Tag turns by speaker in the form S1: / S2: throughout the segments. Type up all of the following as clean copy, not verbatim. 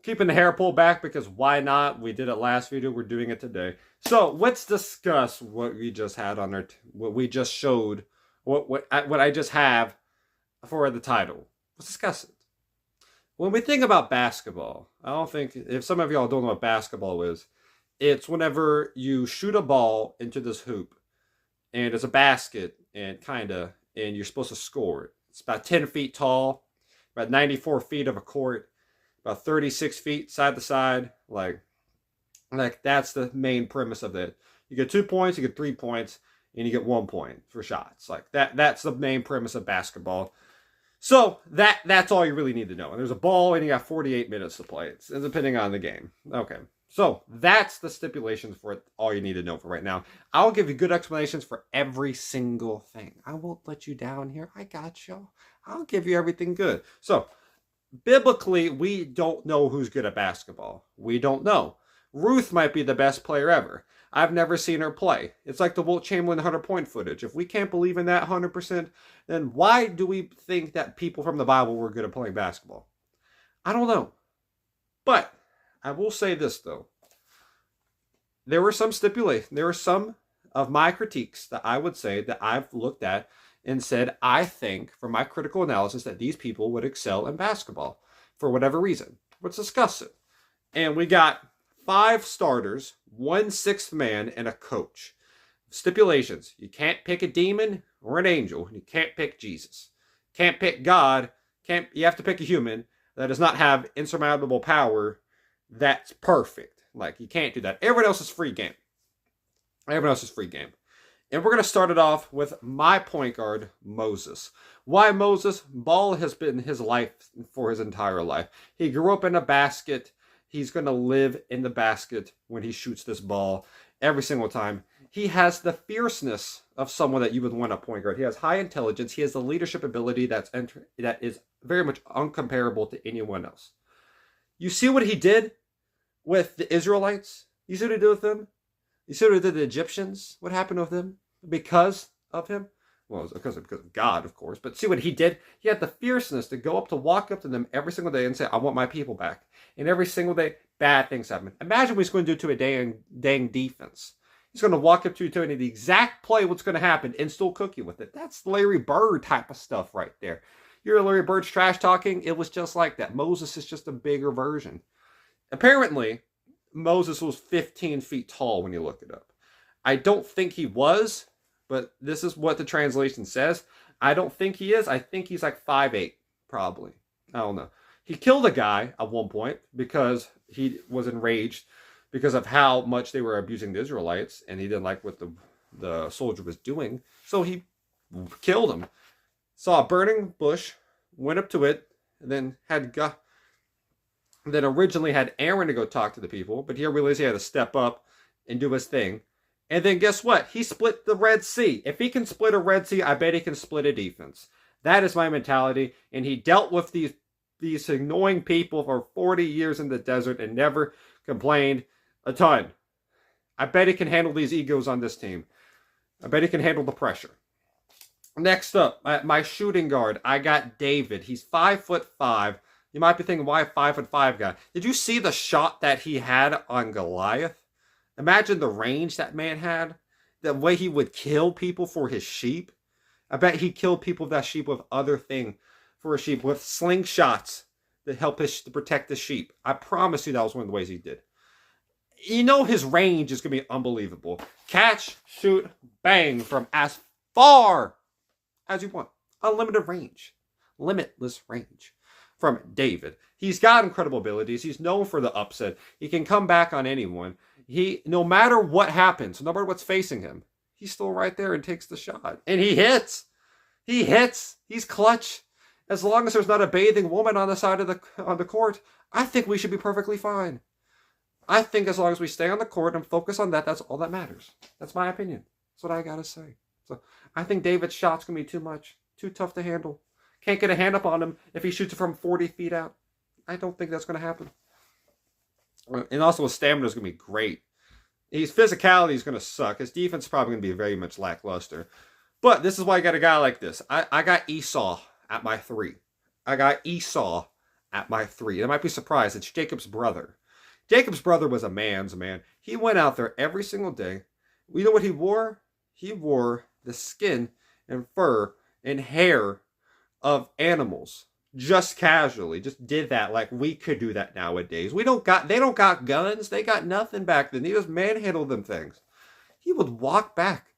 S1: Keeping the hair pulled back because why not? We did it last video. We're doing it today. So let's discuss what we just had on our, what we just showed, what I just have for the title. Let's discuss it. When we think about basketball, I don't think if some of y'all don't know what basketball is, it's whenever you shoot a ball into this hoop and it's a basket and you're supposed to score it. It's about 10 feet tall, about 94 feet of a court, about 36 feet side to side. Like that's the main premise of it. You get 2 points, you get 3 points, and you get 1 point for shots. Like that's the main premise of basketball. So that's all you really need to know. And there's a ball, and you got 48 minutes to play. It's depending on the game. Okay. So that's the stipulations for it, all you need to know for right now. I'll give you good explanations for every single thing. I won't let you down here. I got you. I'll give you everything good. So biblically, we don't know who's good at basketball. We don't know. Ruth might be the best player ever. I've never seen her play. It's like the Wilt Chamberlain 100-point footage. If we can't believe in that 100%, then why do we think that people from the Bible were good at playing basketball? I don't know. But I will say this, though. There were some stipulations. There were some of my critiques that I would say that I've looked at and said, I think, from my critical analysis, that these people would excel in basketball for whatever reason. Let's discuss it. And we got 5 starters, 1 sixth man, and a coach. Stipulations. You can't pick a demon or an angel. You can't pick Jesus. Can't pick God. You have to pick a human that does not have insurmountable power that's perfect. Like, you can't do that. Everyone else is free game. Everyone else is free game. And we're going to start it off with my point guard, Moses. Why Moses? Ball has been his life for his entire life. He grew up in a basket. He's going to live in the basket when he shoots this ball every single time. He has the fierceness of someone that you would want a point guard. He has high intelligence. That has the leadership ability that is very much uncomparable to anyone else. You see what he did with the Israelites? You see what he did with them? You see what he did with the Egyptians? What happened with them because of him? Well, it was because of God, of course. But see what he did? He had the fierceness to walk up to them every single day and say, I want my people back. And every single day, bad things happen. Imagine what he's going to do to a dang defense. He's going to walk up to you telling you the exact play what's going to happen and still cook you with it. That's Larry Bird type of stuff right there. You're Larry Bird's trash talking. It was just like that. Moses is just a bigger version. Apparently, Moses was 15 feet tall when you look it up. I don't think he was, but this is what the translation says. I don't think he is. I think he's like 5'8", probably. I don't know. He killed a guy at one point because he was enraged because of how much they were abusing the Israelites, and he didn't like what the soldier was doing. So he killed him. Saw a burning bush, went up to it, and then originally had Aaron to go talk to the people, but he realized he had to step up and do his thing. And then guess what? He split the Red Sea. If he can split a Red Sea, I bet he can split a defense. That is my mentality. And he dealt with these annoying people for 40 years in the desert and never complained a ton. I bet he can handle these egos on this team. I bet he can handle the pressure. Next up, my shooting guard, I got David. He's 5'5". You might be thinking, why a 5'5" guy? Did you see the shot that he had on Goliath? Imagine the range that man had. The way he would kill people for his sheep. I bet he killed people with that sheep with other thing for a sheep. With slingshots to help to protect the sheep. I promise you that was one of the ways he did. You know his range is going to be unbelievable. Catch, shoot, bang from as far as you want. Unlimited range. Limitless range. From David. He's got incredible abilities. He's known for the upset. He can come back on anyone. No matter what happens, no matter what's facing him, he's still right there and takes the shot. And he hits. He hits. He's clutch. As long as there's not a bathing woman on the side of the court, I think we should be perfectly fine. I think as long as we stay on the court and focus on that, that's all that matters. That's my opinion. That's what I gotta say. So I think David's shot's gonna be too much. Too tough to handle. Can't get a hand up on him if he shoots it from 40 feet out. I don't think that's going to happen. And also his stamina is going to be great. His physicality is going to suck. His defense is probably going to be very much lackluster. But this is why I got a guy like this. I got Esau at my 3. I got Esau at my 3. They might be surprised. It's Jacob's brother. Jacob's brother was a man's man. He went out there every single day. You know what he wore? He wore the skin and fur and hair of animals. Just casually. Just did that like we could do that nowadays. They don't got guns. They got nothing back then. They just manhandled them things. He would walk back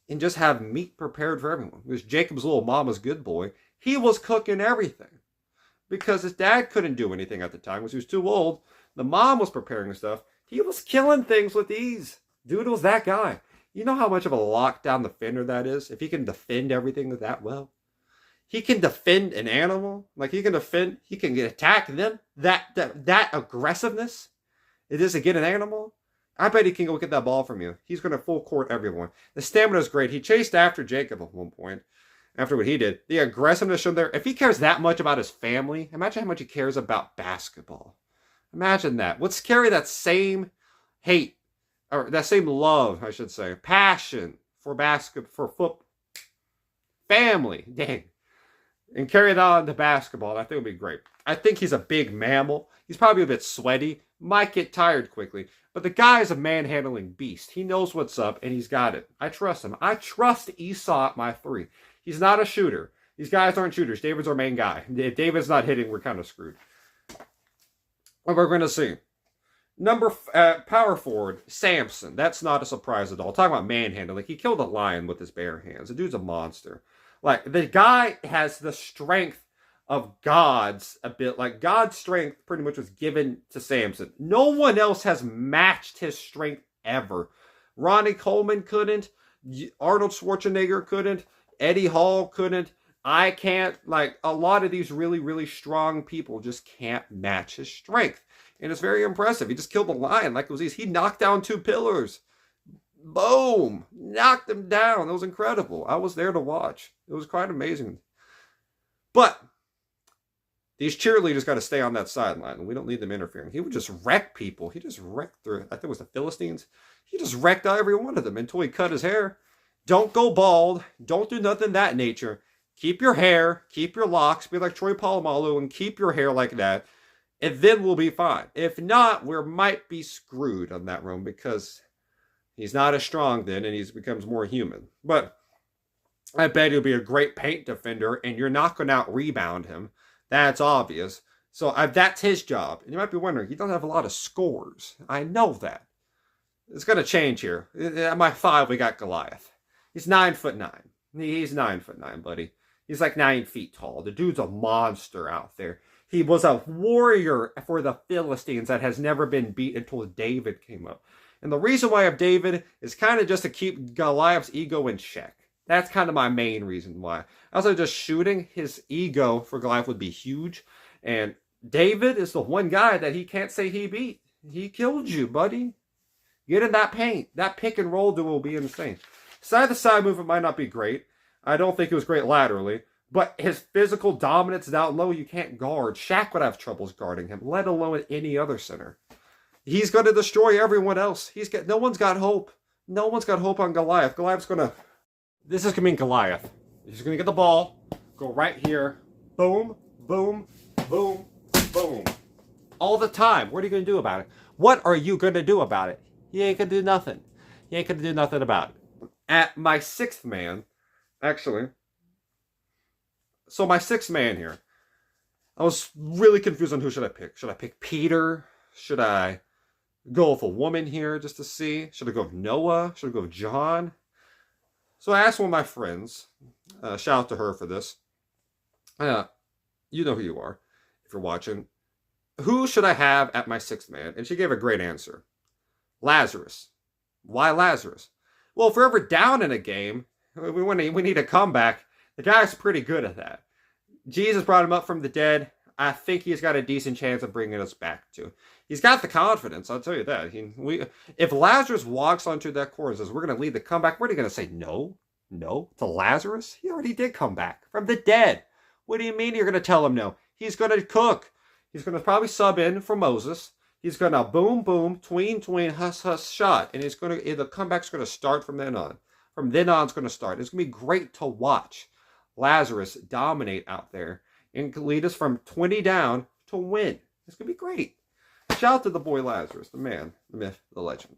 S1: and just have meat prepared for everyone. It was Jacob's little mama's good boy. He was cooking everything. Because his dad couldn't do anything at the time because he was too old. The mom was preparing stuff. He was killing things with ease. Dude was that guy. You know how much of a lockdown defender that is? If he can defend everything that well. He can defend an animal. Like he can attack them. That aggressiveness it is to get an animal. I bet he can go get that ball from you. He's going to full court everyone. The stamina is great. He chased after Jacob at one point. After what he did. The aggressiveness shown there. If he cares that much about his family, imagine how much he cares about basketball. Imagine that. Let's carry that same hate, or that same love, I should say, passion for basketball, for football, family, dang, and carry that on to basketball. I think it would be great. I think he's a big mammal. He's probably a bit sweaty, might get tired quickly, but the guy is a manhandling beast. He knows what's up, and he's got it. I trust him. I trust Esau at my 3. He's not a shooter. These guys aren't shooters. David's our main guy. If David's not hitting, we're kind of screwed. What we're going to see. Power forward, Samson. That's not a surprise at all. Talking about manhandling. Like, he killed a lion with his bare hands. The dude's a monster. Like, the guy has the strength of God's a bit. Like, God's strength pretty much was given to Samson. No one else has matched his strength ever. Ronnie Coleman couldn't. Arnold Schwarzenegger couldn't. Eddie Hall couldn't. I can't. Like, a lot of these really, really strong people just can't match his strength. And it's very impressive. He just killed a lion like it was easy. He knocked down 2 pillars. Boom. Knocked them down. It was incredible. I was there to watch. It was quite amazing. But these cheerleaders got to stay on that sideline. And we don't need them interfering. He would just wreck people. He just wrecked I think it was the Philistines. He just wrecked every one of them until he cut his hair. Don't go bald. Don't do nothing that nature. Keep your hair. Keep your locks. Be like Troy Polamalu and keep your hair like that. And then we'll be fine. If not, we might be screwed on that room because he's not as strong then and he becomes more human. But I bet he'll be a great paint defender and you're not going to out-rebound him. That's obvious. So that's his job. And you might be wondering, he doesn't have a lot of scores. I know that. It's going to change here. At my 5, we got Goliath. He's 9'9". He's 9'9", buddy. He's like 9 feet tall. The dude's a monster out there. He was a warrior for the Philistines that has never been beat until David came up. And the reason why I have David is kind of just to keep Goliath's ego in check. That's kind of my main reason why. Also, just shooting his ego for Goliath would be huge. And David is the one guy that he can't say he beat. He killed you, buddy. Get in that paint. That pick and roll duel will be insane. Side-to-side movement might not be great. I don't think it was great laterally. But his physical dominance down low, you can't guard. Shaq would have troubles guarding him, let alone any other center. He's going to destroy everyone else. No one's got hope. No one's got hope on Goliath. Goliath's going to... This is going to mean Goliath. He's going to get the ball, go right here. Boom, boom, boom, boom. All the time. What are you going to do about it? What are you going to do about it? You ain't going to do nothing. You ain't going to do nothing about it. At my 6th man, actually... So my 6th man here, I was really confused on who should I pick. Should I pick Peter? Should I go with a woman here just to see? Should I go with Noah? Should I go with John? So I asked one of my friends, shout out to her for this. You know who you are if you're watching. Who should I have at my 6th man? And she gave a great answer. Lazarus. Why Lazarus? Well, if we're ever down in a game, we need a comeback. The guy's pretty good at that. Jesus brought him up from the dead. I think he's got a decent chance of bringing us back to. He's got the confidence, I'll tell you that. If Lazarus walks onto that court and says, we're going to lead the comeback, what are you going to say? No to Lazarus? He already did come back from the dead. What do you mean you're going to tell him no? He's going to cook. He's going to probably sub in for Moses. He's going to boom, boom, tween, huss, huss, shot. And the comeback's going to start from then on. From then on, it's going to start. It's going to be great to watch Lazarus dominate out there and lead us from 20 down to win. It's going to be great. Shout out to the boy Lazarus, the man, the myth, the legend.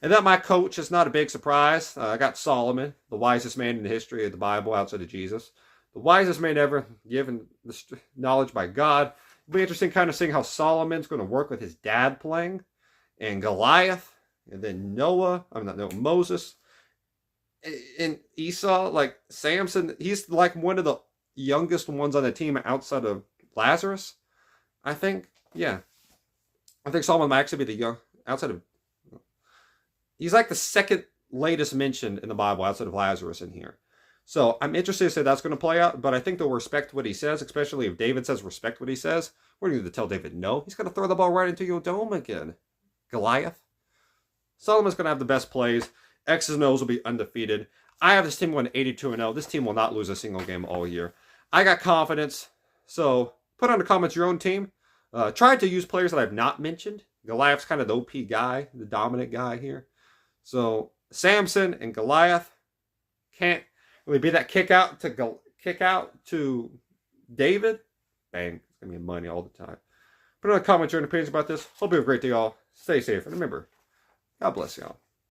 S1: And that my coach is not a big surprise. I got Solomon, the wisest man in the history of the Bible outside of Jesus. The wisest man ever given the knowledge by God. It'll be interesting kind of seeing how Solomon's going to work with his dad playing. And Goliath. And then Moses. And Esau, like Samson. He's like one of the youngest ones on the team outside of Lazarus. I think. Yeah. I think Solomon might actually be the young, outside of, he's like the second latest mentioned in the Bible outside of Lazarus in here. So I'm interested to say that's going to play out, but I think they'll respect what he says, especially if David says respect what he says. We're going to tell David no. He's going to throw the ball right into your dome again. Goliath. Solomon's going to have the best plays. X's and O's will be undefeated. I have this team going 82-0. This team will not lose a single game all year. I got confidence. So put on the comments your own team. Tried to use players that I've not mentioned. Goliath's kind of the OP guy, the dominant guy here. So Samson and Goliath can't really be that kick out to David. Bang, it's gonna be money all the time. Put on the comments your opinions about this. Hope you have a great day, y'all. Stay safe and remember, God bless y'all.